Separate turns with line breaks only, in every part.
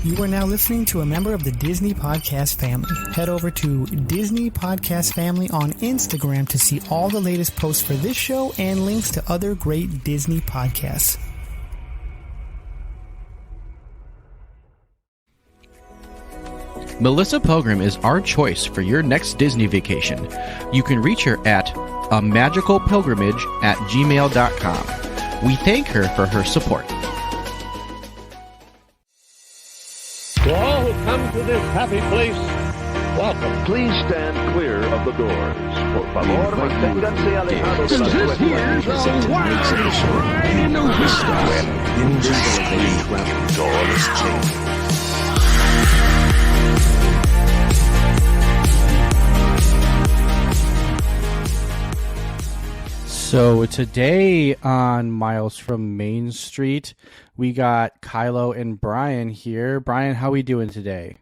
You are now listening to a member of the Disney Podcast family. Head over to Disney Podcast Family on Instagram to see all the latest posts for this show and links to other great Disney podcasts.
Melissa Pilgrim is our choice for your next Disney vacation. You can reach her at amagicalpilgrimage@gmail.com. We thank her for her support.
To all who come to this happy place, welcome.
Please stand clear of the doors. Por favor, manténganse alejados de las
This here's a wild ride into wisdom.
So today on Miles from Main Street, we got Kylo and Brian here. Brian, how are we doing today?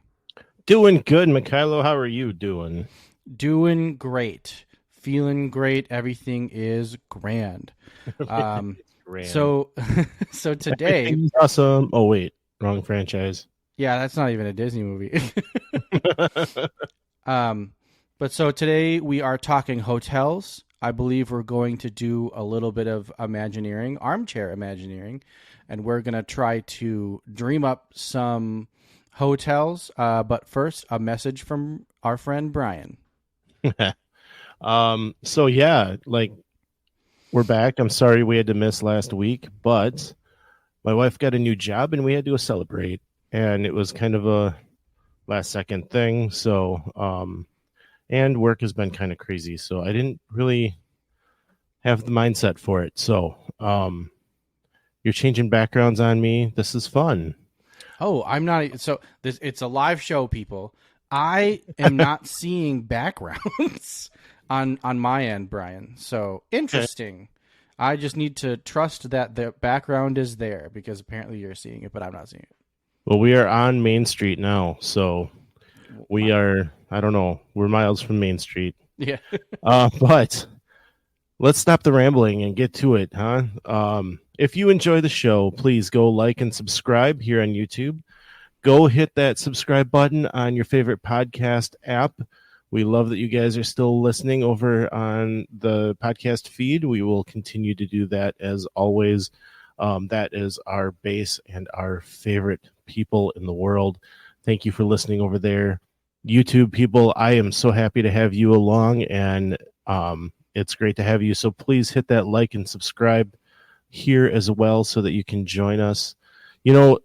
Doing good, Mikhailo. How are you doing?
Doing great. Feeling great. Everything is grand.
Grand.
So today...
Everything's awesome. Oh, wait. Wrong franchise.
Yeah, that's not even a Disney movie. But so today we are talking hotels. I believe we're going to do a little bit of Imagineering, armchair Imagineering, and we're going to try to dream up some hotels. But first, a message from our friend Brian.
So yeah, like we're back. I'm sorry we had to miss last week, but my wife got a new job and we had to go celebrate, and it was kind of a last second thing. So, and work has been kind of crazy, so I didn't really have the mindset for it. So, you're changing backgrounds on me. This is fun.
Oh, I'm not. So it's a live show, people. I am not seeing backgrounds on my end, Brian. So interesting. I just need to trust that the background is there because apparently you're seeing it, but I'm not seeing it.
Well, we are on Main Street now, so we are. I don't know. We're miles from Main Street.
Yeah.
But let's stop the rambling and get to it, huh? If you enjoy the show, please go like and subscribe here on YouTube. Go hit that subscribe button on your favorite podcast app. We love that you guys are still listening over on the podcast feed. We will continue to do that as always. That is our base and our favorite people in the world. Thank you for listening over there. YouTube people, I am so happy to have you along, and it's great to have you. So please hit that like and subscribe here as well so that you can join us. You know,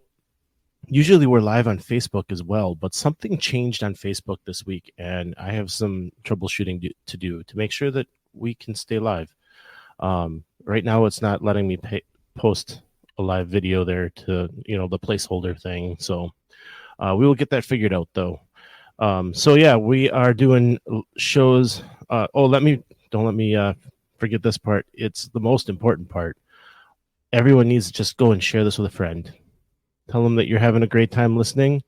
usually we're live on Facebook as well, but something changed on Facebook this week, and I have some troubleshooting to do to make sure that we can stay live. Right now, it's not letting me post a live video there to, the placeholder thing. So we will get that figured out, though. So yeah, we are doing shows. Don't let me forget this part. It's the most important part. Everyone needs to just go and share this with a friend. Tell them that you're having a great time listening,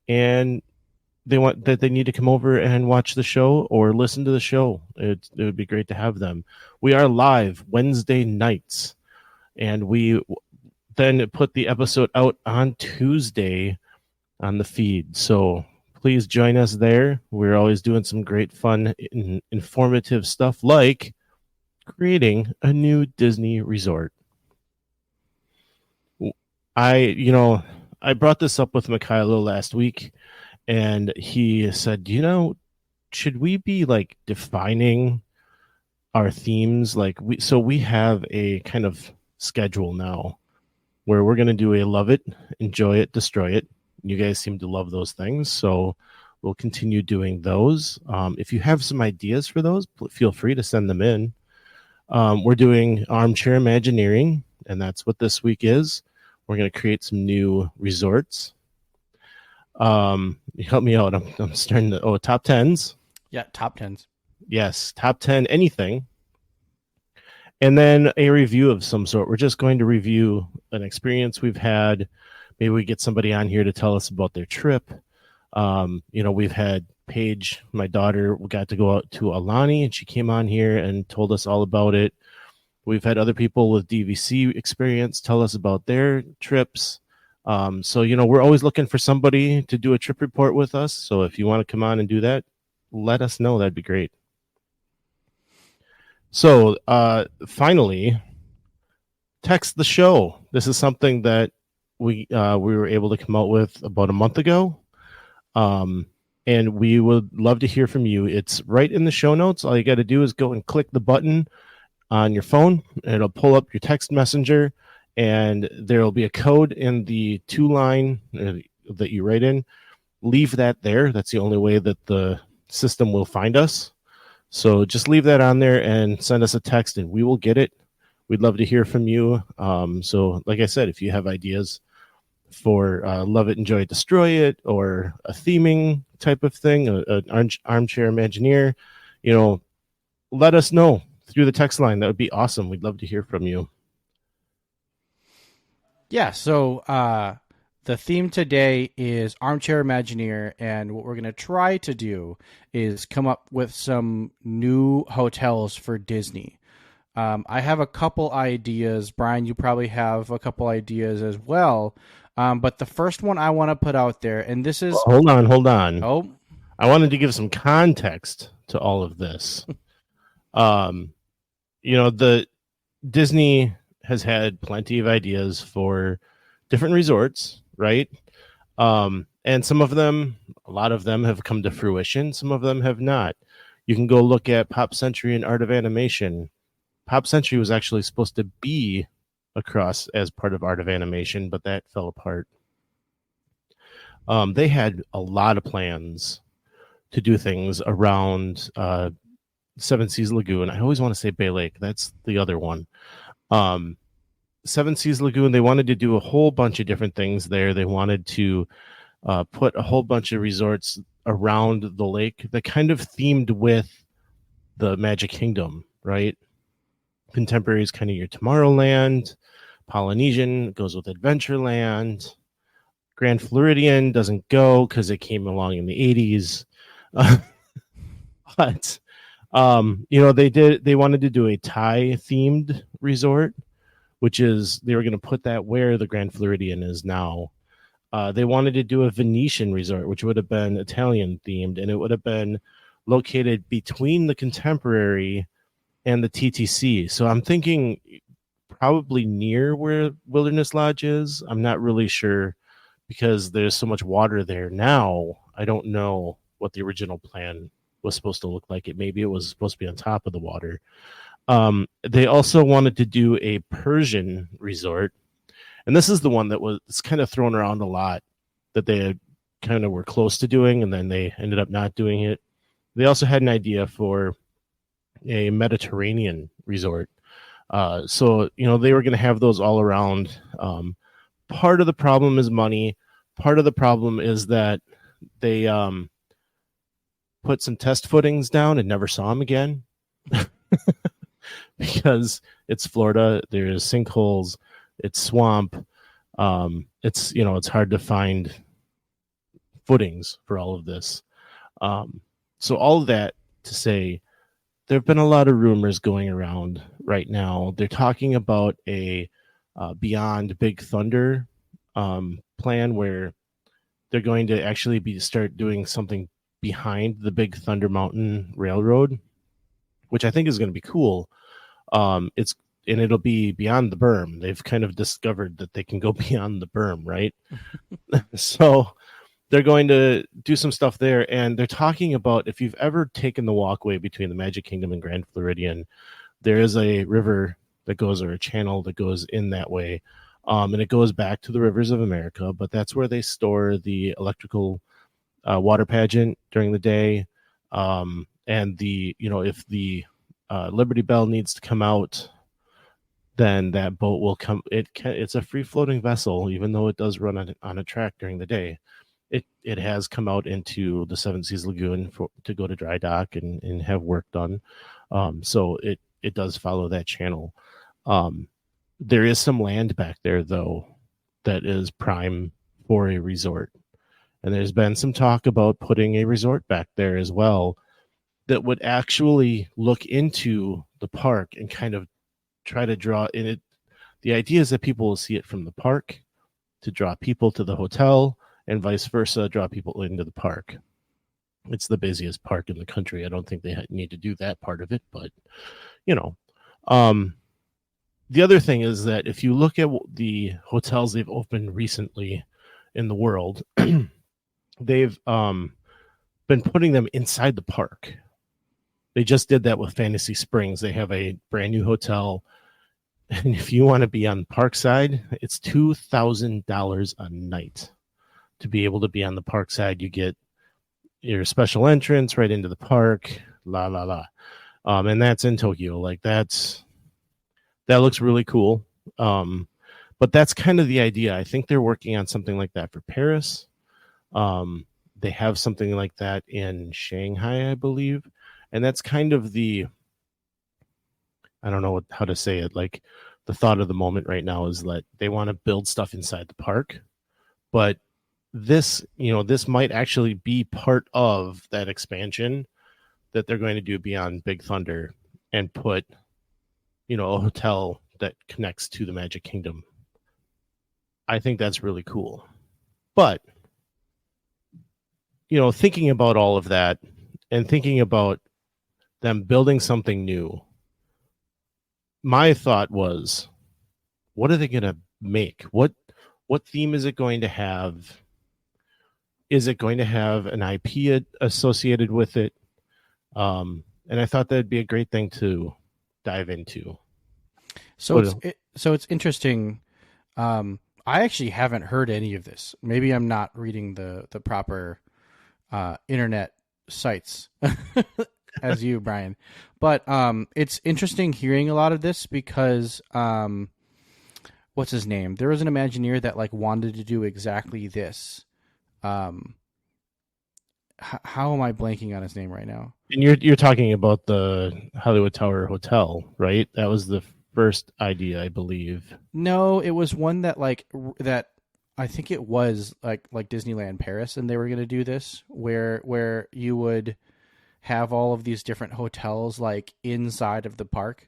and they need to come over and watch the show or listen to the show. It would be great to have them. We are live Wednesday nights, and we then put the episode out on Tuesday on the feed. So please join us there. We're always doing some great fun, informative stuff like creating a new Disney resort. I brought this up with Mikhailo last week, and he said, should we be like defining our themes? Like we have a kind of schedule now where we're going to do a love it, enjoy it, destroy it. You guys seem to love those things, so we'll continue doing those. If you have some ideas for those, feel free to send them in. We're doing armchair Imagineering, and that's what this week is. We're going to create some new resorts. Help me out. I'm starting to... top 10s.
Yeah, top 10s.
Yes, top 10 anything. And then a review of some sort. We're just going to review an experience we've had. Maybe we get somebody on here to tell us about their trip. We've had Paige, my daughter, got to go out to Alani, and she came on here and told us all about it. We've had other people with DVC experience tell us about their trips. So, we're always looking for somebody to do a trip report with us. So if you want to come on and do that, let us know. That'd be great. So finally, text the show. This is something that we were able to come out with about a month ago. And we would love to hear from you. It's right in the show notes. All you got to do is go and click the button on your phone, and it'll pull up your text messenger, and there will be a code in the 2-line that you write in. Leave that there. That's the only way that the system will find us. So just leave that on there and send us a text, and we will get it. We'd love to hear from you. So like I said, if you have ideas for Love It, Enjoy It, Destroy It, or a theming type of thing, an armchair Imagineer, let us know through the text line. That would be awesome. We'd love to hear from you.
Yeah, so the theme today is Armchair Imagineer, and what we're going to try to do is come up with some new hotels for Disney. I have a couple ideas. Brian, you probably have a couple ideas as well. But the first one I want to put out there, and this is...
Hold on.
Oh.
I wanted to give some context to all of this. The Disney has had plenty of ideas for different resorts, right? And some of them, a lot of them have come to fruition. Some of them have not. You can go look at Pop Century and Art of Animation. Pop Century was actually supposed to be across as part of Art of Animation, but that fell apart. They had a lot of plans to do things around Seven Seas Lagoon. I always want to say Bay Lake. That's the other one. Seven Seas Lagoon, they wanted to do a whole bunch of different things there. They wanted to put a whole bunch of resorts around the lake that kind of themed with the Magic Kingdom, right? Contemporary is kind of your Tomorrowland. Polynesian goes with Adventureland. Grand Floridian doesn't go because it came along in the 80s. But they wanted to do a Thai themed resort, which is they were going to put that where the Grand Floridian is now. They wanted to do a Venetian resort, which would have been Italian themed, and it would have been located between the Contemporary and the TTC. So I'm thinking probably near where Wilderness Lodge is. I'm not really sure because there's so much water there now. I don't know what the original plan was supposed to look like. Maybe it was supposed to be on top of the water. They also wanted to do a Persian resort. And this is the one that was kind of thrown around a lot, that they kind of were close to doing, and then they ended up not doing it. They also had an idea for a Mediterranean resort. So they were going to have those all around. Part of the problem is money. Part of the problem is that they put some test footings down and never saw them again. Because it's Florida, there's sinkholes, it's swamp. It's hard to find footings for all of this. So all of that to say, there have been a lot of rumors going around right now. They're talking about a Beyond Big Thunder plan where they're going to actually start doing something behind the Big Thunder Mountain Railroad, which I think is going to be cool. It'll be beyond the berm. They've kind of discovered that they can go beyond the berm, right? So they're going to do some stuff there, and they're talking about, if you've ever taken the walkway between the Magic Kingdom and Grand Floridian, there is a river that goes, or a channel that goes in that way, and it goes back to the rivers of America, but that's where they store the electrical water pageant during the day, and if the Liberty Bell needs to come out, then that boat will come. It's a free floating vessel, even though it does run on a track during the day. It has come out into the Seven Seas Lagoon to go to dry dock and have work done. So it does follow that channel. There is some land back there though that is prime for a resort, and there's been some talk about putting a resort back there as well that would actually look into the park and kind of try to draw in it. The idea is that people will see it from the park to draw people to the hotel and vice versa, draw people into the park. It's the busiest park in the country. I don't think they need to do that part of it, but you know, the other thing is that if you look at the hotels they've opened recently in the world, they've been putting them inside the park. They just did that with Fantasy Springs. They have a brand new hotel, and if you want to be on the park side, it's $2,000 a night to be able to be on the park side. You get your special entrance right into the park, and that's in Tokyo. Like that looks really cool. But that's kind of the idea. I think they're working on something like that for Paris. They have something like that in Shanghai, I believe. And that's kind of I don't know how to say it. Like the thought of the moment right now is that they want to build stuff inside the park, but this might actually be part of that expansion that they're going to do beyond Big Thunder and put, a hotel that connects to the Magic Kingdom. I think that's really cool. But, thinking about all of that and thinking about them building something new, my thought was, what are they going to make? What theme is it going to have? Is it going to have an IP associated with it? And I thought that'd be a great thing to dive into.
So it's interesting. I actually haven't heard any of this. Maybe I'm not reading the proper internet sites as you, Brian. But it's interesting hearing a lot of this because what's his name? There was an Imagineer that wanted to do exactly this. How am I blanking on his name right now?
And you're talking about the Hollywood Tower Hotel, right? That was the first idea, I believe.
No, it was one that that I think it was like Disneyland Paris, and they were going to do this where you would have all of these different hotels inside of the park.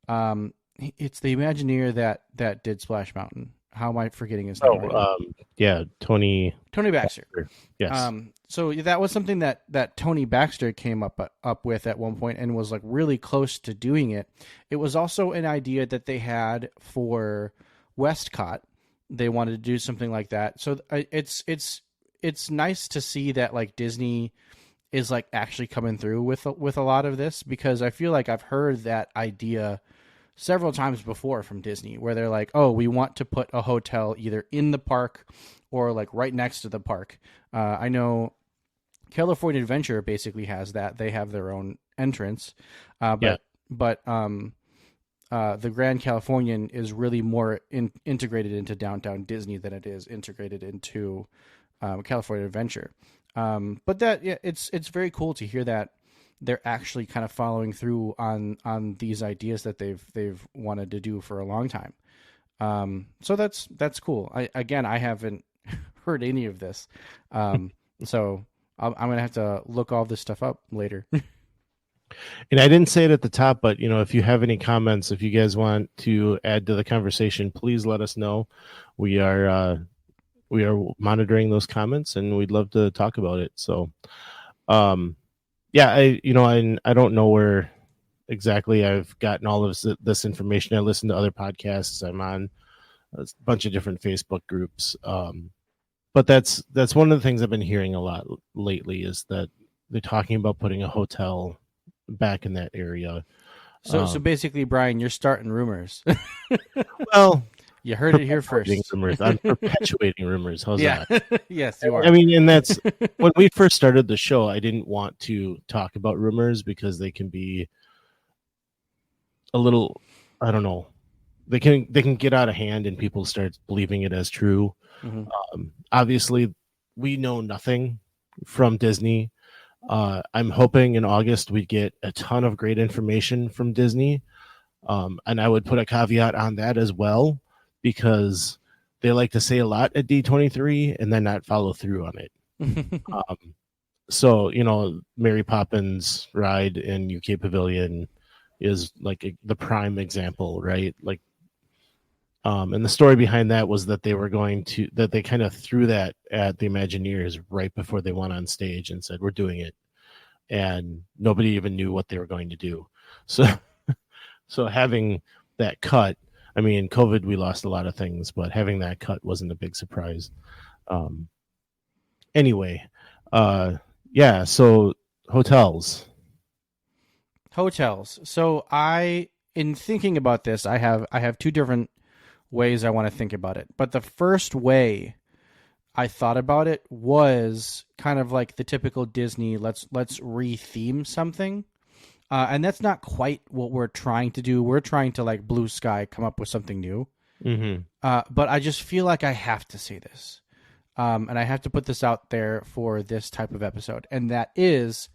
It's the Imagineer that did Splash Mountain. How am I forgetting his name?
Tony
Baxter.
Yes.
So that was something that Tony Baxter came up with at one point and was really close to doing it. It was also an idea that they had for Westcott. They wanted to do something like that. So it's nice to see that Disney is actually coming through with a lot of this, because I feel like I've heard that idea several times before from Disney, where they're oh, we want to put a hotel either in the park or right next to the park. I know California Adventure basically has that. They have their own entrance, but the Grand Californian is really more integrated into Downtown Disney than it is integrated into California Adventure. But it's very cool to hear that they're actually kind of following through on these ideas that they've wanted to do for a long time. So that's cool. I haven't heard any of this. So I'm going to have to look all this stuff up later.
And I didn't say it at the top, but if you have any comments, if you guys want to add to the conversation, please let us know. We are monitoring those comments, and we'd love to talk about it. So, I don't know where exactly I've gotten all of this information. I listen to other podcasts. I'm on a bunch of different Facebook groups. But that's one of the things I've been hearing a lot lately, is that they're talking about putting a hotel back in that area.
So basically, Brian, you're starting rumors.
Well,
you heard it here first.
Rumors. I'm perpetuating rumors. How's that?
Yes, you are.
I mean, and that's when we first started the show, I didn't want to talk about rumors because they can be a little, I don't know, they can get out of hand and people start believing it as true. Mm-hmm. Obviously, we know nothing from Disney. I'm hoping in August we get a ton of great information from Disney. And I would put a caveat on that as well, because they like to say a lot at D23 and then not follow through on it. So, Mary Poppins ride in UK Pavilion is the prime example, right? And the story behind that was that they kind of threw that at the Imagineers right before they went on stage and said, "We're doing it," and nobody even knew what they were going to do. So, so having that cut, I mean, in COVID we lost a lot of things, but having that cut wasn't a big surprise. Anyway, yeah. So hotels.
So in thinking about this, I have two different ways I want to think about it. But the first way I thought about it was kind of like the typical Disney, let's re-theme something. And that's not quite what we're trying to do. We're trying to, like blue sky, come up with something new.
Mm-hmm.
But I just feel like I have to say this. And I have to put this out there for this type of episode. And that is,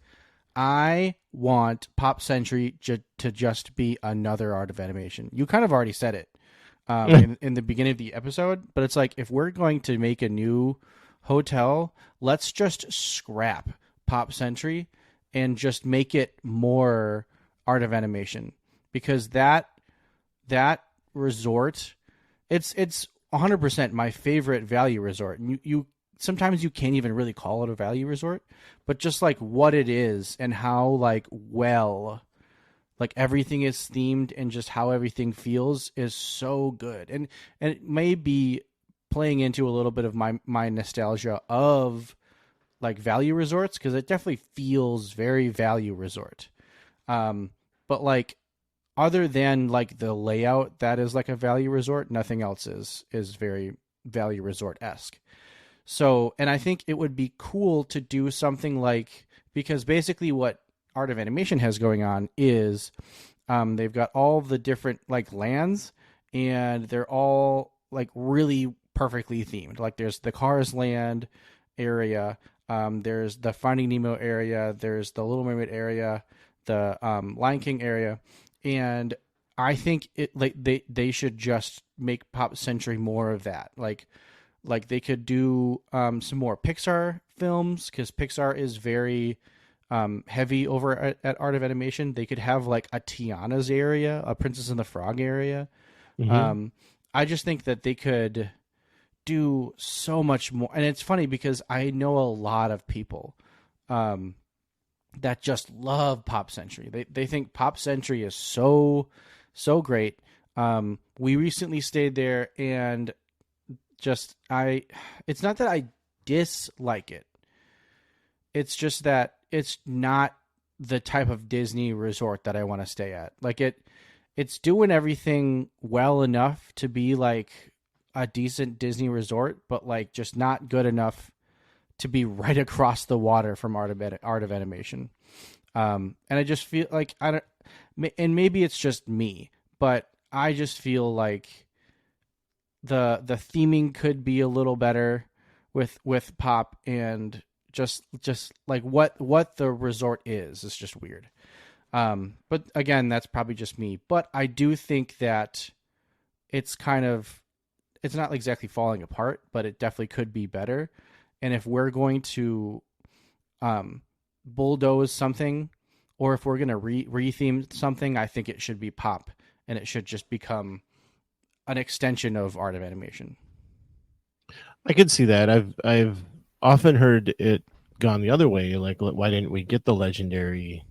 I want Pop Century to just be another art of animation. You kind of already said it in the beginning of the episode, but it's like, if we're going to make a new hotel, let's just scrap Pop Century and just make it more art of animation, because that resort, it's 100% my favorite value resort. And you sometimes you can't even really call it a value resort, but just like what it is and how like everything is themed and just how everything feels is so good. And it may be playing into a little bit of my nostalgia of like value resorts, because it definitely feels very value resort. But like, other than like the layout that is like a value resort, nothing else is very value resort-esque. So, and I think it would be cool to do something like, because basically what Art of Animation has going on is they've got all the different like lands, and they're all like really perfectly themed. Like there's the Cars land area, there's the Finding Nemo area, there's the Little Mermaid area, the Lion King area, and I think it like they should just make Pop Century more of that. Like they could do some more Pixar films, because Pixar is very heavy over at Art of Animation. They could have like a Tiana's area, a Princess and the Frog area.
Mm-hmm.
I just think that they could do so much more. And it's funny because I know a lot of people that just love Pop Century. They think Pop Century is so great. We recently stayed there, and just it's not that I dislike it. It's just that it's not the type of Disney resort that I want to stay at. Like it's doing everything well enough to be like a decent Disney resort, but like just not good enough to be right across the water from Art of Animation. And I just feel like and maybe it's just me, but I just feel like the theming could be a little better with Pop, and just like what the resort is just weird. But again, that's probably just me. But I do think that it's not exactly falling apart, but it definitely could be better. And if we're going to bulldoze something, or if we're going to re-theme something, I think it should be Pop, and it should just become an extension of Art of Animation.
I could see that. I've often heard it gone the other way. Like, why didn't we get the Legendary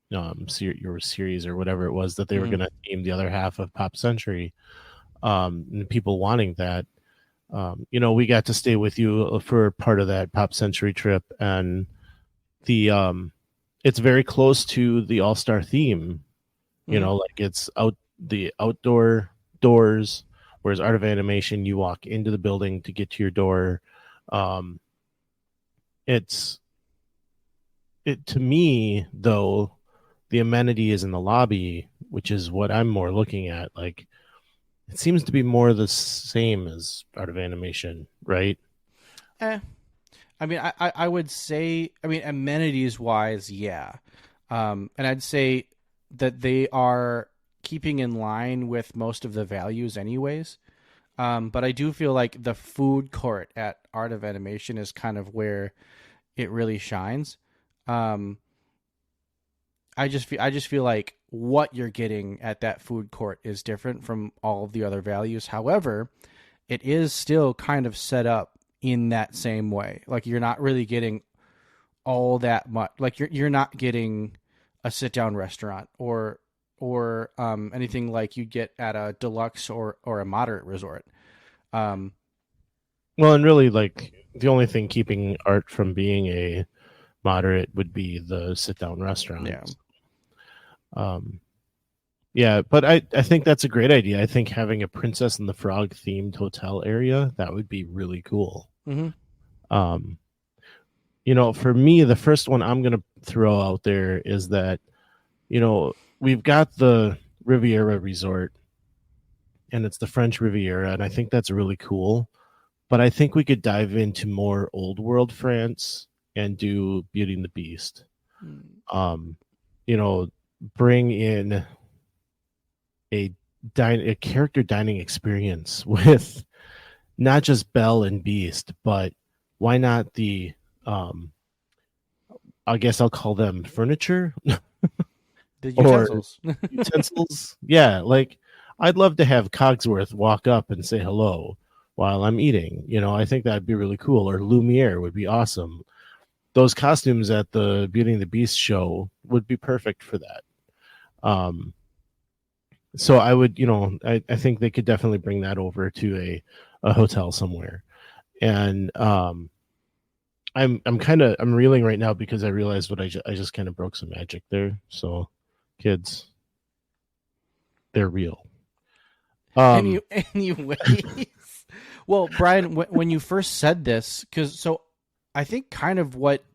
your series or whatever it was that they were going to theme the other half of Pop Century? And people wanting that. We got to stay with you for part of that Pop Century trip, and it's very close to the All-Star theme. Like it's the outdoor doors, whereas Art of Animation, you walk into the building to get to your door. To me though, the amenity is in the lobby, which is what I'm more looking at. Like, it seems to be more the same as Art of Animation, right?
I mean, I would say, I mean, amenities wise, yeah. And I'd say that they are keeping in line with most of the values anyways. But I do feel like the food court at Art of Animation is kind of where it really shines. I just feel like what you're getting at that food court is different from all of the other values. However, it is still kind of set up in that same way. Like you're not really getting all that much. Like you're not getting a sit down restaurant or anything like you get at a deluxe or a moderate resort.
Well, and really, like the only thing keeping art from being a moderate would be the sit down restaurants. Yeah, but I think that's a great idea. I think having a Princess and the Frog themed hotel area, that would be really cool.
Mm-hmm.
For me, the first one I'm going to throw out there is that, we've got the Riviera Resort, and it's the French Riviera, and I think that's really cool. But I think we could dive into more old world France and do Beauty and the Beast. Bring in a character dining experience with not just Belle and Beast, but why not the I guess I'll call them furniture.
The utensils.
Utensils. Yeah, like I'd love to have Cogsworth walk up and say hello while I'm eating. I think that'd be really cool. Or Lumiere would be awesome. Those costumes at the Beauty and the Beast show would be perfect for that. So I would, I think they could definitely bring that over to a hotel somewhere. And I'm reeling right now because I realized what I just kind of broke some magic there. So kids, they're real.
Anyways, well, Brian, when you first said this, so I think kind of what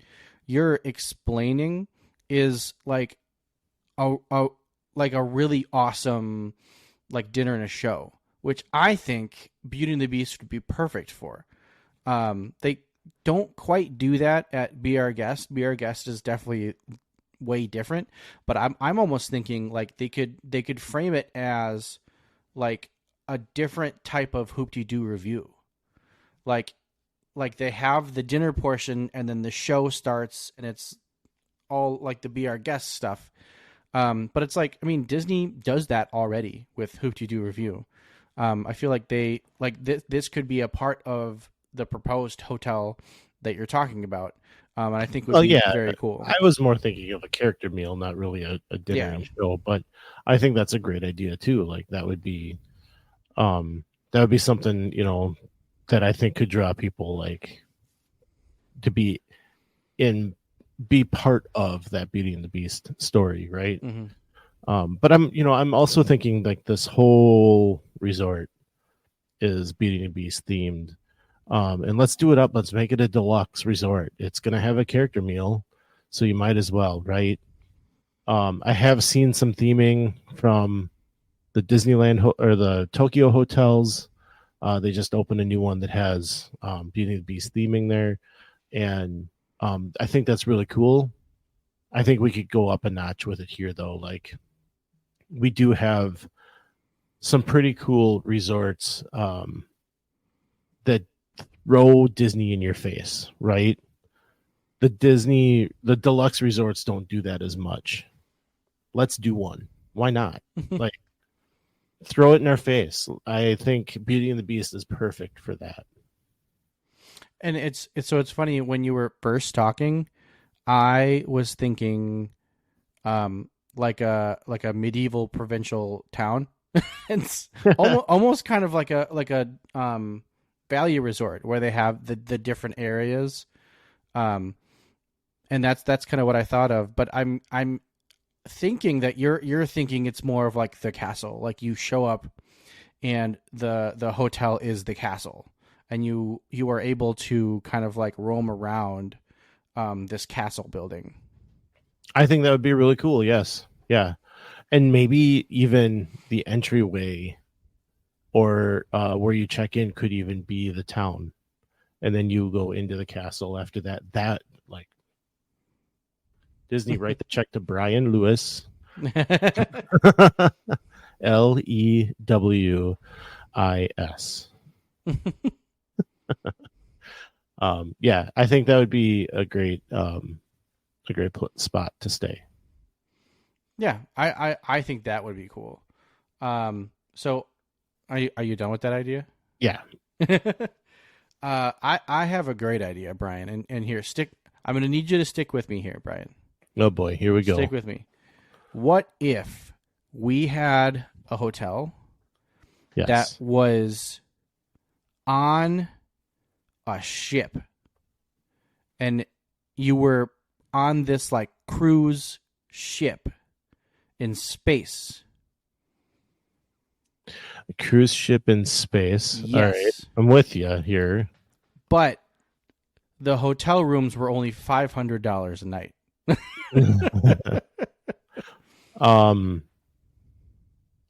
you're explaining is like a really awesome like dinner and a show, which I think Beauty and the Beast would be perfect for. They don't quite do that at Be Our Guest. Be Our Guest is definitely way different, but I'm almost thinking like they could frame it as like a different type of hoop-de-doo review. Like they have the dinner portion and then the show starts and it's all like the Be Our Guest stuff. But it's like, I mean, Disney does that already with Hoop-de-Doo Review. I feel like this could be a part of the proposed hotel that you're talking about. And I think would be very cool.
I was more thinking of a character meal, not really a dinner and show, but I think that's a great idea too. Like that would be something, that I think could draw people like to be part of that Beauty and the Beast story, right?
Mm-hmm.
But I'm also thinking like this whole resort is Beauty and the Beast themed. And let's do it up. Let's make it a deluxe resort. It's going to have a character meal, so you might as well, right? I have seen some theming from the Disneyland or the Tokyo hotels. They just opened a new one that has Beauty and the Beast theming there. And I think that's really cool. I think we could go up a notch with it here, though. Like, we do have some pretty cool resorts that throw Disney in your face, right? The deluxe resorts don't do that as much. Let's do one. Why not? Like, throw it in our face. I think Beauty and the Beast is perfect for that.
And it's funny, when you were first talking, I was thinking like a medieval provincial town. It's almost kind of like a value resort where they have the different areas. And that's kind of what I thought of, but I'm thinking that you're thinking it's more of like the castle. Like you show up and the hotel is the castle. And you are able to kind of like roam around this castle building.
I think that would be really cool. Yes. Yeah. And maybe even the entryway or where you check in could even be the town. And then you go into the castle after that. That, like, Disney, write the check to Brian Lewis. Lewis. Yeah, I think that would be a great spot to stay.
Yeah, I think that would be cool. So are you done with that idea?
Yeah.
I have a great idea, Brian, and here I'm going to need you to stick with me here, Brian.
Oh boy, here we go.
Stick with me. What if we had a hotel
Yes.
that was on a ship and you were on this like cruise ship in space?
A cruise ship in space.
Yes.
All right. I'm with you here.
But the hotel rooms were only $500 a night.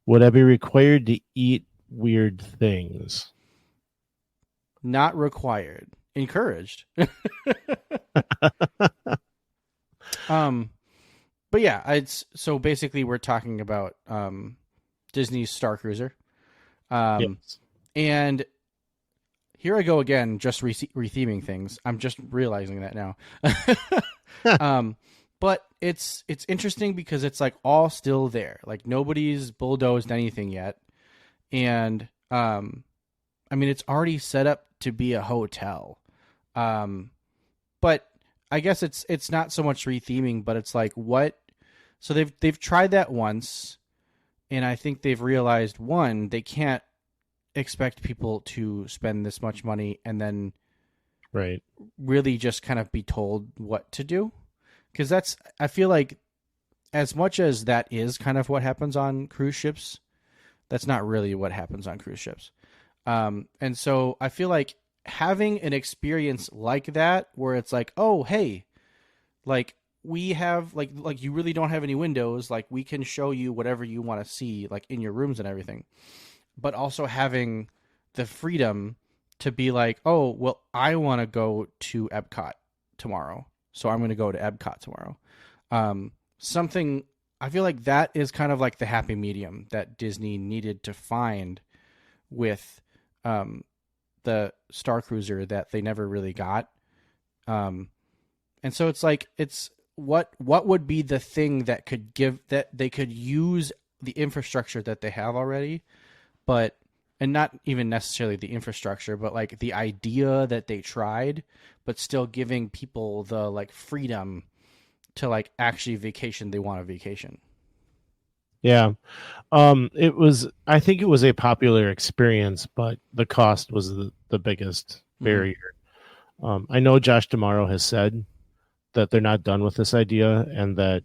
Would I be required to eat weird things?
Not required. Encouraged. But yeah, it's so basically we're talking about Disney's Star Cruiser.
Yes.
And here I go again, just retheming things. I'm just realizing that now. But it's interesting because it's like all still there. Like nobody's bulldozed anything yet. And I mean it's already set up to be a hotel. But I guess it's not so much retheming, but it's like what, so they've tried that once, and I think they've realized, one, they can't expect people to spend this much money and then
Right.
really just kind of be told what to do. Because I feel like as much as that is kind of what happens on cruise ships, that's not really what happens on cruise ships. And so I feel like having an experience like that, where it's like, oh, hey, like we have like you really don't have any windows, like we can show you whatever you want to see, like in your rooms and everything, but also having the freedom to be like, oh, well, I want to go to Epcot tomorrow, so I'm going to go to Epcot tomorrow. Something, I feel like that is kind of like the happy medium that Disney needed to find with the Star Cruiser that they never really got. And so it's like, it's what would be the thing that could give, that they could use the infrastructure that they have already, but, and not even necessarily the infrastructure, but like the idea that they tried, but still giving people the like freedom to like actually vacation they want a vacation.
Yeah. I think it was a popular experience, but the cost was the biggest barrier. I know Josh D'Amaro has said that they're not done with this idea, and that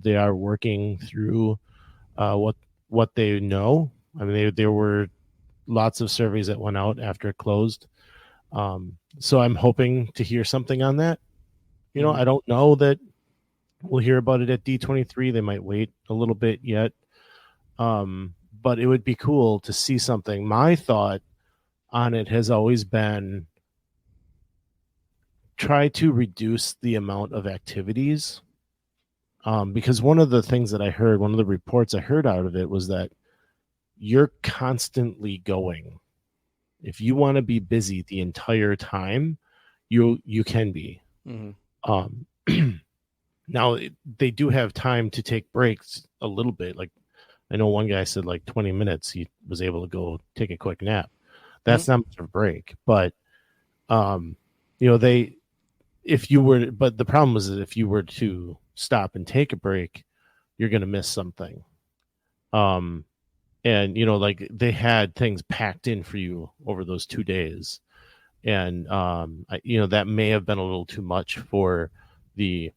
they are working through what they know. I mean, there were lots of surveys that went out after it closed. So I'm hoping to hear something on that. You know, I don't know that we'll hear about it at D23. They might wait a little bit yet. But it would be cool to see something. My thought on it has always been try to reduce the amount of activities. Because one of the things that I heard, one of the reports I heard out of it was that you're constantly going. If you want to be busy the entire time, you can be. Now they do have time to take breaks a little bit. Like I know one guy said like 20 minutes he was able to go take a quick nap. That's not much of a break, but you know, but the problem was that if you were to stop and take a break, you're going to miss something. And you know, like they had things packed in for you over those 2 days. And you know, that may have been a little too much for the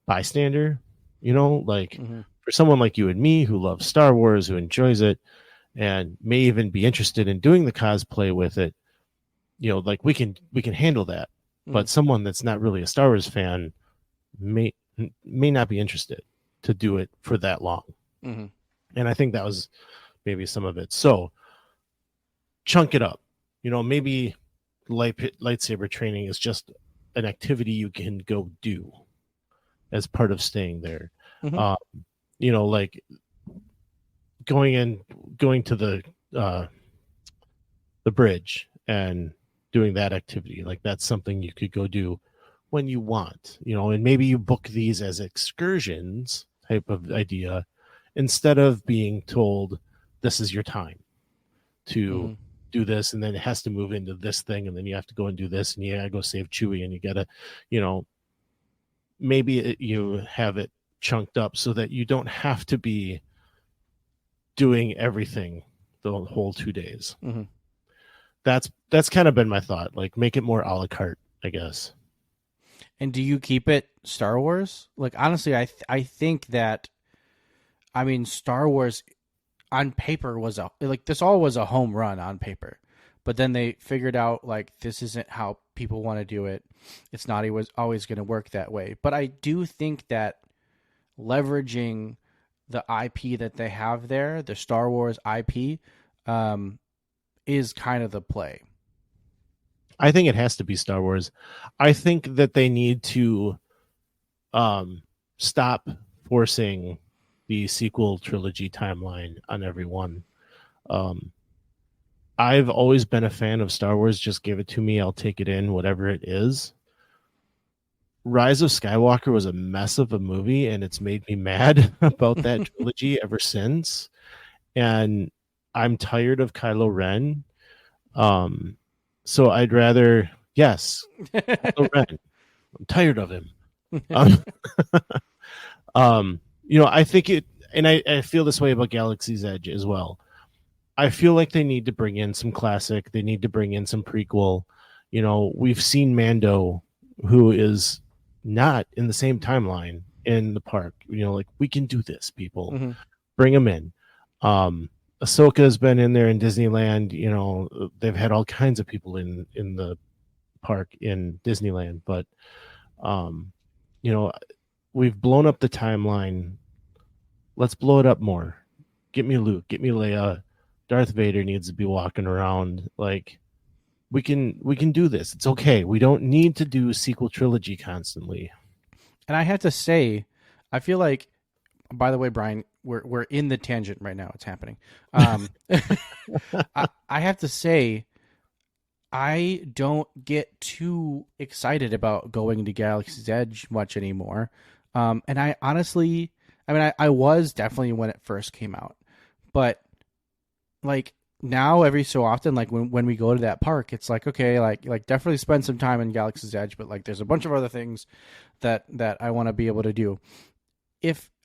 bystander, you know, like for someone like you and me who loves Star Wars, who enjoys it and may even be interested in doing the cosplay with it, you know, like we can handle that. But someone that's not really a Star Wars fan may not be interested to do it for that long. And I think that was maybe some of it. So chunk it up, you know, maybe lightsaber training is just an activity you can go do as part of staying there. You know, like going to the bridge and doing that activity. Like that's something you could go do when you want, you know, and maybe you book these as excursions type of idea, instead of being told this is your time to do this, and then it has to move into this thing, and then you have to go and do this, and you gotta go save Chewie, and you gotta, maybe you have it chunked up so that you don't have to be doing everything the whole 2 days. That's kind of been my thought. Like, make it more a la carte, I guess.
And do you keep it Star Wars? Like, honestly, I think that, I mean, Star Wars on paper was this all was a home run on paper, but then they figured out like this isn't how people want to do it. It's not always going to work that way. But I do think that leveraging the IP that they have there, the Star Wars IP, is kind of the play.
I think it has to be Star Wars. I think that they need to stop forcing the sequel trilogy timeline on everyone. I've always been a fan of Star Wars. Just give it to me. I'll take it in, whatever it is. Rise of Skywalker was a mess of a movie, and it's made me mad about that trilogy ever since. And I'm tired of Kylo Ren. So I'd rather, yes, Kylo Ren. I'm tired of him. I think it, and I feel this way about Galaxy's Edge as well. I feel like they need to bring in some classic. They need to bring in some prequel. We've seen Mando, who is not in the same timeline in the park. Like, we can do this, people. Bring them in. Ahsoka has been in there in Disneyland. They've had all kinds of people in the park in Disneyland, but we've blown up the timeline. Let's blow it up more. Get me Luke, get me Leia. Darth Vader needs to be walking around. Like, we can do this. It's okay. We don't need to do sequel trilogy constantly.
And I have to say, I feel like, by the way, Brian, we're in the tangent right now. It's happening. I have to say, I don't get too excited about going to Galaxy's Edge much anymore. And I honestly, I was definitely when it first came out, but like now every so often, like when we go to that park, it's like, okay, like definitely spend some time in Galaxy's Edge, but like there's a bunch of other things that I want to be able to do.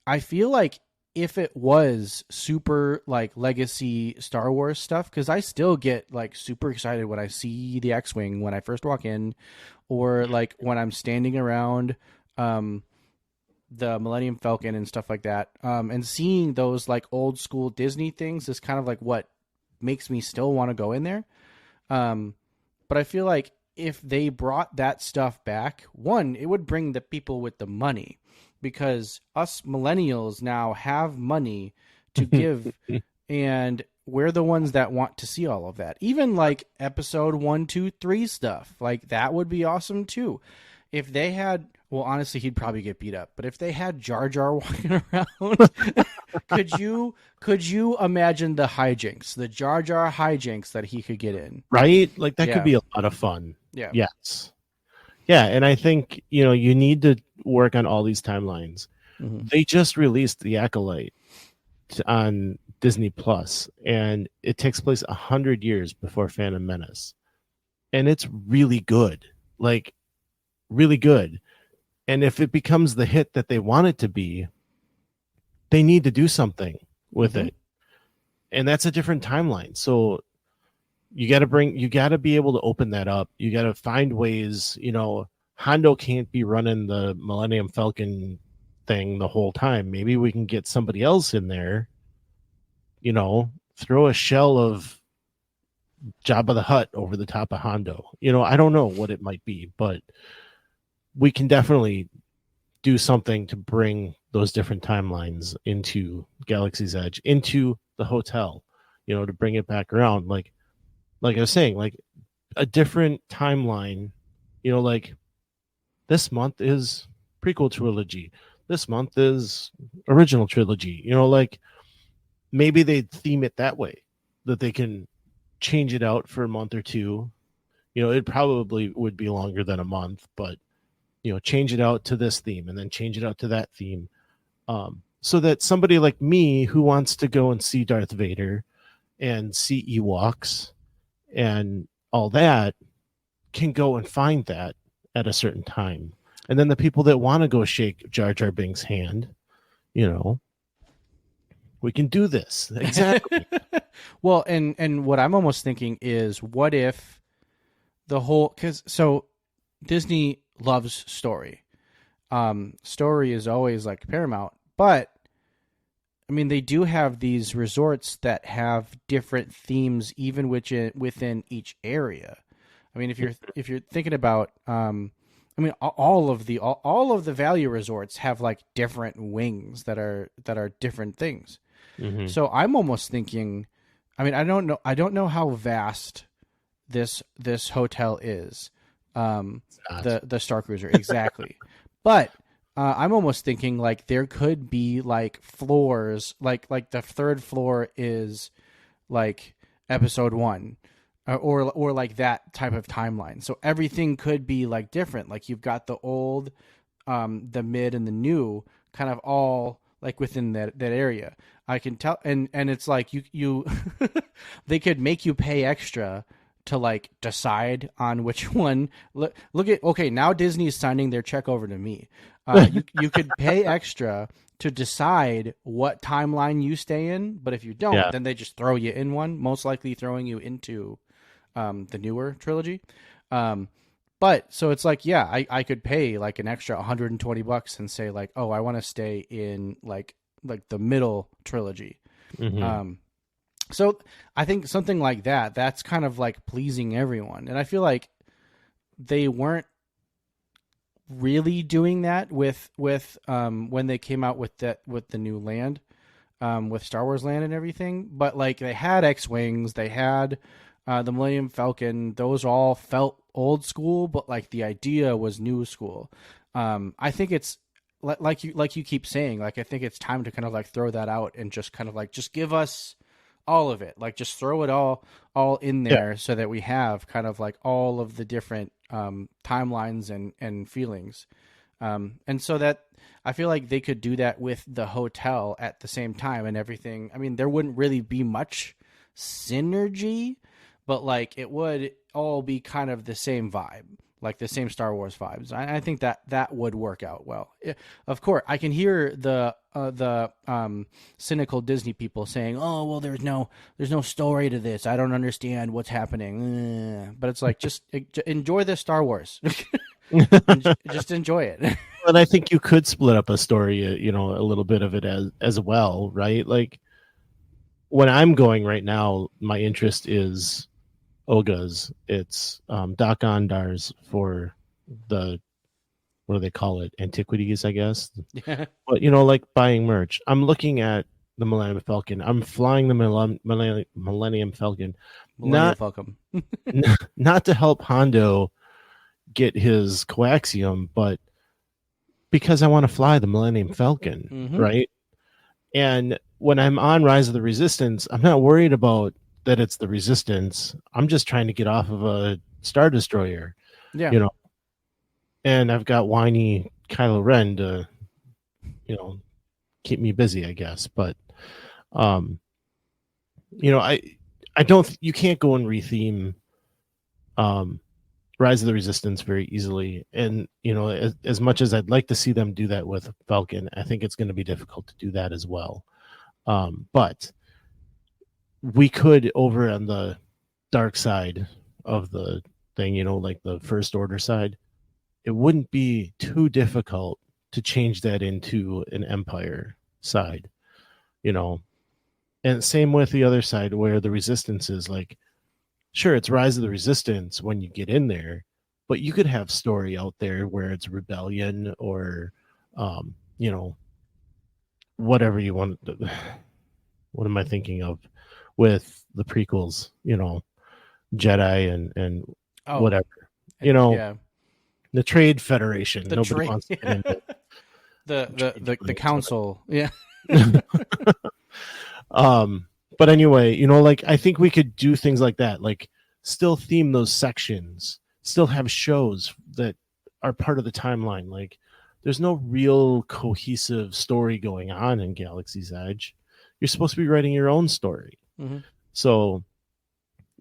I feel like if it was super like legacy Star Wars stuff, because I still get like super excited when I see the X-Wing when I first walk in, or like when I'm standing around the Millennium Falcon and stuff like that, and seeing those like old school Disney things is kind of like what makes me still want to go in there. But I feel like if they brought that stuff back, one, it would bring the people with the money, because us millennials now have money to give, and we're the ones that want to see all of that. Even like episode 1, 2, 3 stuff, like that would be awesome too. If they had, well, honestly, he'd probably get beat up, but if they had Jar Jar walking around, could you imagine the hijinks, the Jar Jar hijinks that he could get in?
Right? Like that could be a lot of fun.
Yeah.
Yes. Yeah, and I think, you need to work on all these timelines. They just released The Acolyte on Disney Plus, and it takes place 100 years before Phantom Menace. And it's really good. Like, really good. And if it becomes the hit that they want it to be, they need to do something with it. And that's a different timeline. So you got to be able to open that up. You got to find ways, Hondo can't be running the Millennium Falcon thing the whole time. Maybe we can get somebody else in there, throw a shell of Jabba the Hutt over the top of Hondo. I don't know what it might be, but we can definitely do something to bring those different timelines into Galaxy's Edge, into the hotel, to bring it back around. Like I was saying, like a different timeline, like this month is prequel trilogy. This month is original trilogy. Like maybe they theme it that way, that they can change it out for a month or two. It probably would be longer than a month, but change it out to this theme and then change it out to that theme. so that somebody like me who wants to go and see Darth Vader and see Ewoks and all that can go and find that at a certain time. And then the people that want to go shake Jar Jar Binks' hand, we can do this. Exactly.
Well, and what I'm almost thinking is, what if so Disney loves story. Story is always like paramount, but I mean, they do have these resorts that have different themes even within each area. I mean, if you're thinking about, I mean, all of the value resorts have like different wings that are different things.
Mm-hmm.
So I'm almost thinking, I mean, I don't know how vast this hotel is, the Star Cruiser exactly, but I'm almost thinking like there could be like floors, like the third floor is like episode 1. Or like that type of timeline. So everything could be like different. Like you've got the old, the mid, and the new kind of all like within that area. I can tell, and it's like you they could make you pay extra to like decide on which one. Look at, okay, now Disney's signing their check over to me. You could pay extra to decide what timeline you stay in, but if you don't, then they just throw you in one, most likely throwing you into the newer trilogy. But so it's like, yeah, I could pay like an extra $120 and say like, oh, I want to stay in like the middle trilogy.
Mm-hmm.
So I think something like that's kind of like pleasing everyone. And I feel like they weren't really doing that with when they came out with the new land, with Star Wars Land and everything. But like they had X-Wings, they had the Millennium Falcon. Those all felt old school, but like the idea was new school. I think it's like you keep saying, like I think it's time to kind of like throw that out and just kind of like just give us all of it, like just throw it all in there, so that we have kind of like all of the different timelines and feelings, and so that I feel like they could do that with the hotel at the same time and everything. I mean, there wouldn't really be much synergy, but like it would all be kind of the same vibe, like the same Star Wars vibes. I think that would work out well. Of course, I can hear the cynical Disney people saying, "Oh, well, there's no story to this. I don't understand what's happening." But it's like, just enjoy the Star Wars. Just enjoy it.
But I think you could split up a story, a little bit of it as well, right? Like when I'm going right now, my interest is Oga's. It's Doc-Ondar's for the, what do they call it? Antiquities, I guess.
Yeah.
But like buying merch. I'm looking at the Millennium Falcon. I'm flying the Millennium Falcon.
Falcon.
Not to help Hondo get his coaxium, but because I want to fly the Millennium Falcon,
Mm-hmm.
right? And when I'm on Rise of the Resistance, I'm not worried about that it's the Resistance. I'm just trying to get off of a Star Destroyer.
Yeah.
And I've got whiny Kylo Ren to, keep me busy, I guess. But, I don't, you can't go and retheme, Rise of the Resistance very easily. And, as much as I'd like to see them do that with Falcon, I think it's going to be difficult to do that as well. But we could, over on the dark side of the thing, like the First Order side, it wouldn't be too difficult to change that into an Empire side, and same with the other side where the Resistance is like, sure, it's Rise of the Resistance when you get in there, but you could have story out there where it's rebellion or, whatever you want. What am I thinking of with the prequels? Jedi and whatever.
Yeah.
The Trade Federation.
The
Nobody
trade-
wants to get into
the council. Yeah.
But anyway, like I think we could do things like that, like still theme those sections, still have shows that are part of the timeline, like there's no real cohesive story going on in Galaxy's Edge. You're supposed to be writing your own story.
Mm-hmm.
So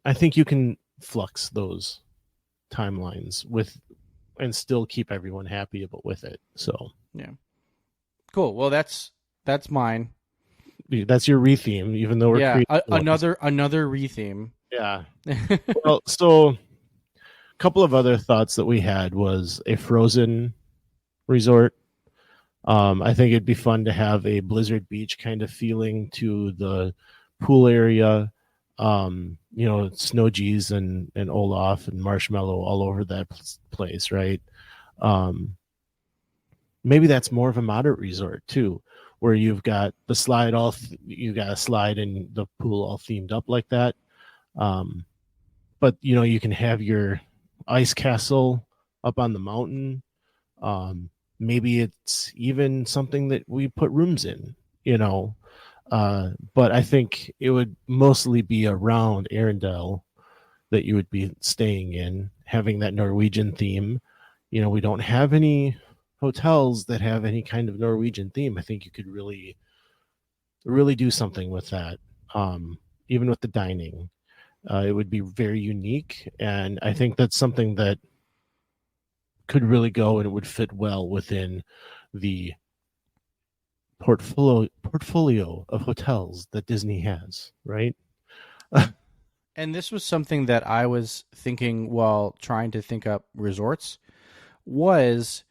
I think you can flux those timelines and still keep everyone happy with it. So
yeah, cool. Well, that's mine.
That's your retheme, even though we're creating
another retheme.
Yeah. Well, so a couple of other thoughts that we had was a Frozen resort. I think it'd be fun to have a Blizzard Beach kind of feeling to the pool area. Snow G's and Olaf and Marshmallow all over that place, right? Maybe that's more of a moderate resort too, where you've got the slide you got a slide and the pool all themed up like that. But you can have your ice castle up on the mountain. Maybe it's even something that we put rooms in, but I think it would mostly be around Arendelle that you would be staying in, having that Norwegian theme. We don't have any hotels that have any kind of Norwegian theme. I think you could really, really do something with that. Even with the dining, it would be very unique. And I think that's something that could really go, and it would fit well within the portfolio of hotels that Disney has, right?
And this was something that I was thinking while trying to think up resorts was,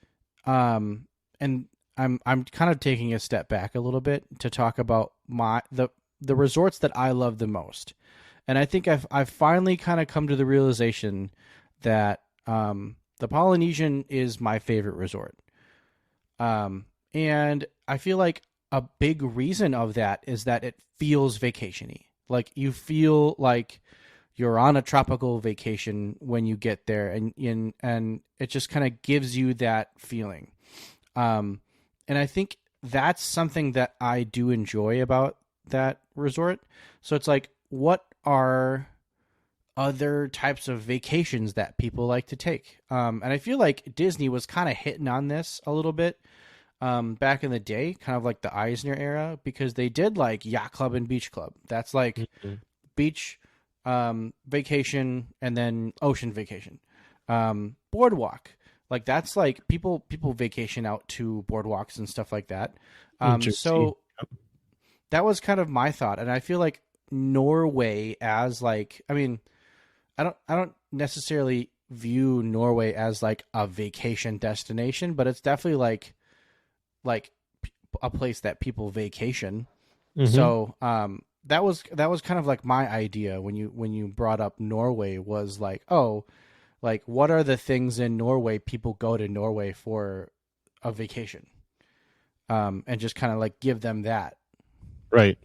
and I'm kind of taking a step back a little bit to talk about the resorts that I love the most. And I think I've finally kind of come to the realization that the Polynesian is my favorite resort. And I feel like a big reason of that is that it feels vacation-y. Like you feel like you're on a tropical vacation when you get there, and it just kind of gives you that feeling. And I think that's something that I do enjoy about that resort. So it's like, what are other types of vacations that people like to take? And I feel like Disney was kind of hitting on this a little bit back in the day, kind of like the Eisner era, because they did like Yacht Club and Beach Club. That's like beach vacation and then ocean vacation. Boardwalk, like that's like people vacation out to boardwalks and stuff like that. So that was kind of my thought, and I feel like Norway as like, I mean, I don't necessarily view Norway as like a vacation destination, but it's definitely like a place that people vacation. Mm-hmm. So that was kind of like my idea when you brought up Norway, was like, oh, like what are the things in Norway people go to Norway for a vacation, and just kind of like give them that.
Right.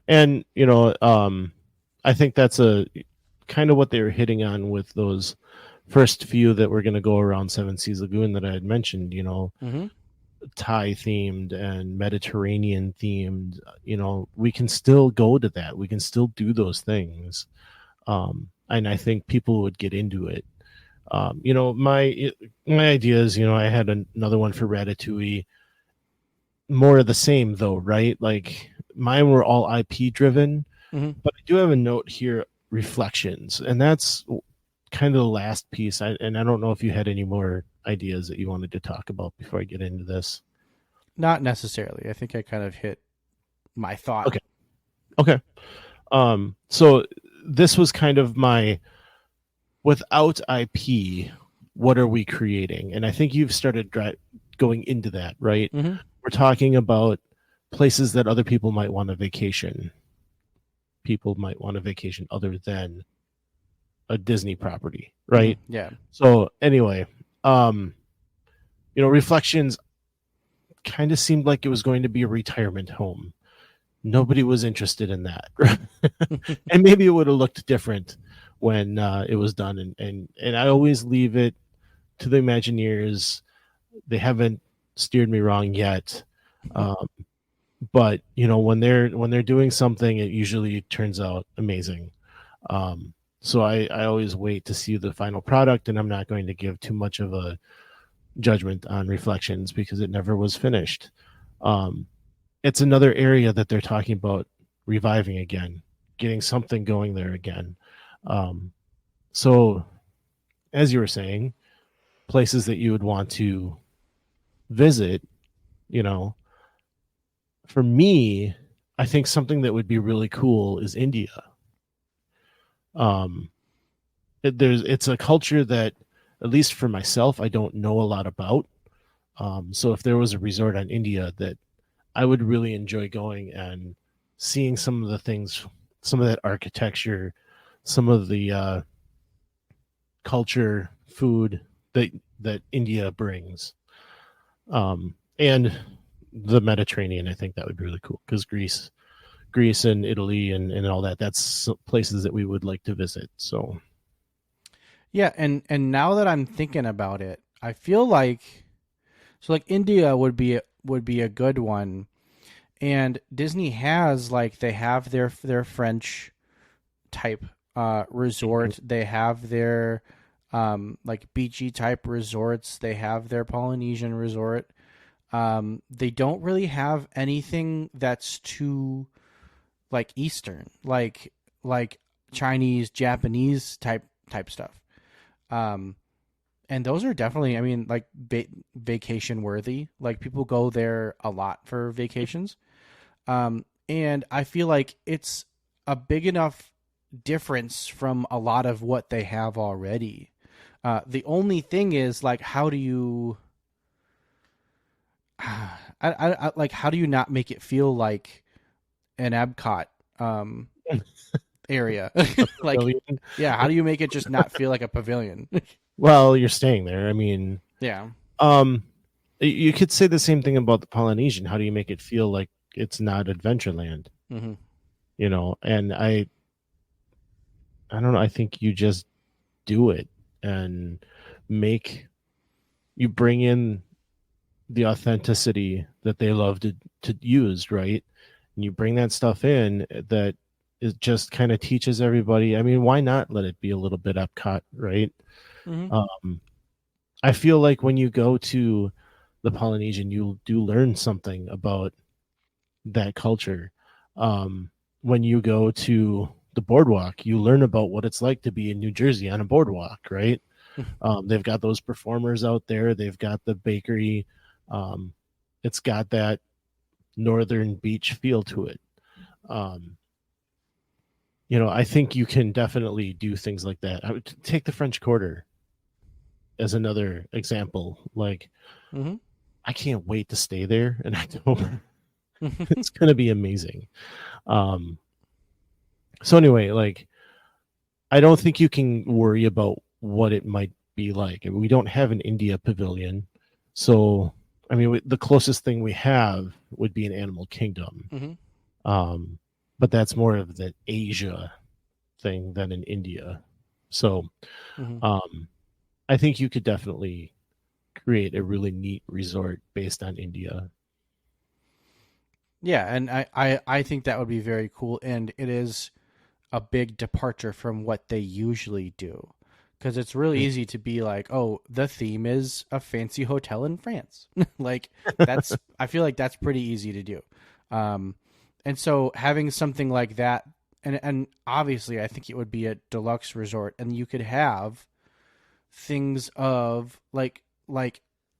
And I think that's a kind of what they were hitting on with those first few that were going to go around Seven Seas Lagoon that I had mentioned, mm-hmm. Thai themed and Mediterranean themed. We can still go to that. We can still do those things. And I think people would get into it. My idea is, I had another one for Ratatouille. More of the same though, right? Like mine were all IP driven, mm-hmm. but I do have a note here, reflections, and that's kind of the last piece. And I don't know if you had any more ideas that you wanted to talk about before I get into this.
Not necessarily. I think I kind of hit my thought.
Okay. So this was kind of my, without IP, what are we creating? And I think you've started going into that, right? Mm-hmm. We're talking about places that other people might want to vacation. People might want a vacation other than a Disney property, right?
Mm-hmm. Yeah.
So anyway, Reflections kind of seemed like it was going to be a retirement home. Nobody was interested in that. And maybe it would have looked different when it was done. And I always leave it to the Imagineers. They haven't steered me wrong yet. But when they're doing something, it usually turns out amazing. So I always wait to see the final product, and I'm not going to give too much of a judgment on Reflections because it never was finished. It's another area that they're talking about reviving again, getting something going there again. So, as you were saying, places that you would want to visit, you know, for me, I think something that would be really cool is India. It's a culture that, at least for myself, I don't know a lot about. So if there was a resort on India that I would really enjoy going and seeing some of the things, some of that architecture, some of the culture, food that India brings, and the Mediterranean, I think that would be really cool because Greece and Italy and all that. That's places that we would like to visit. So,
Yeah, and now that I'm thinking about it, I feel like India would be a good one. And Disney has they have their French type resort. They have their beachy type resorts. They have their Polynesian resort. They don't really have anything that's too Eastern, like Chinese, Japanese type stuff. And those are definitely, I mean, vacation worthy. Like people go there a lot for vacations. And I feel like it's a big enough difference from a lot of what they have already. The only thing is how do you, how do you not make it feel like an Epcot, area? Yeah. How do you make it just not feel like a pavilion?
well, you're staying there. I mean,
Yeah.
You could say the same thing about the Polynesian. How do you make it feel like it's not Adventureland?
Mm-hmm.
You know, and I don't know. I think you just do it and you bring in the authenticity that they love to use, right? And you bring that stuff in that it just kind of teaches everybody. I mean, why not let it be a little bit Epcot, right?
Mm-hmm.
I feel like when you go to the Polynesian, you do learn something about that culture. When you go to the boardwalk, you learn about what it's like to be in New Jersey on a boardwalk, right? They've got those performers out there. They've got the bakery. It's got that northern beach feel to it. You know, I think you can definitely do things like that. I would take the French Quarter as another example.
Mm-hmm.
I can't wait to stay there in October. It's going to be amazing. So anyway, I don't think you can worry about what it might be like. We don't have an India pavilion. So, I mean, the closest thing we have would be an Animal Kingdom.
Mm-hmm.
But that's more of the Asia thing than in India. So,
Mm-hmm.
I think you could definitely create a really neat resort based on India.
Yeah, and I think that would be very cool, and it is a big departure from what they usually do, because it's really easy to be like, oh, the theme is a fancy hotel in France. That's I feel like that's pretty easy to do. And so having something like that, and obviously I think it would be a deluxe resort, and you could have things of like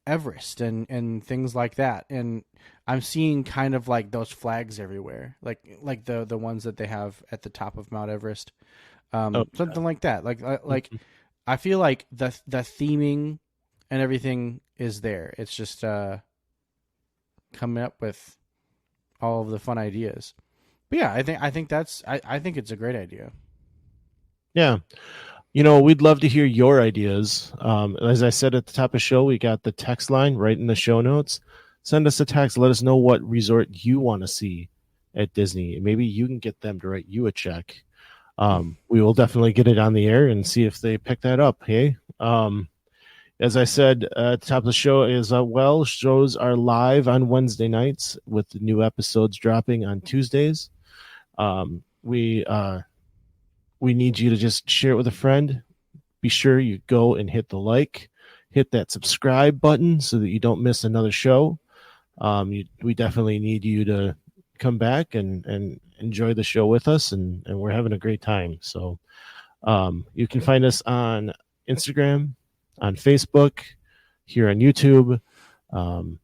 Everest and things like that. And I'm seeing kind of those flags everywhere, like the ones that they have at the top of Mount Everest, something like that. I feel like the theming and everything is there. It's just coming up with all of the fun ideas. But yeah, I think it's a great idea.
Yeah. You know, we'd love to hear your ideas. As I said at the top of the show, we got the text line right in the show notes. Send us a text. Let us know what resort you want to see at Disney. Maybe you can get them to write you a check. We will definitely get it on the air and see if they pick that up. Hey, as I said at the top of the show, shows are live on Wednesday nights with the new episodes dropping on Tuesdays. We need you to just share it with a friend. Be sure you go and hit the like, hit that subscribe button so that you don't miss another show. We definitely need you to come back and enjoy the show with us, and we're having a great time. So you can find us on Instagram, on Facebook, here on YouTube, on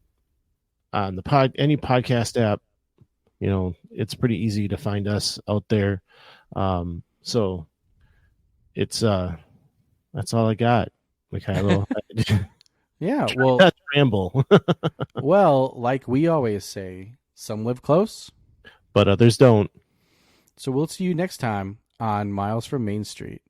the any podcast app. It's pretty easy to find us out there. So it's that's all I got, Mikhailo.
Yeah, well,
Not ramble,
well, like we always say, some live close,
but others don't.
so we'll see you next time on Miles from Main Street.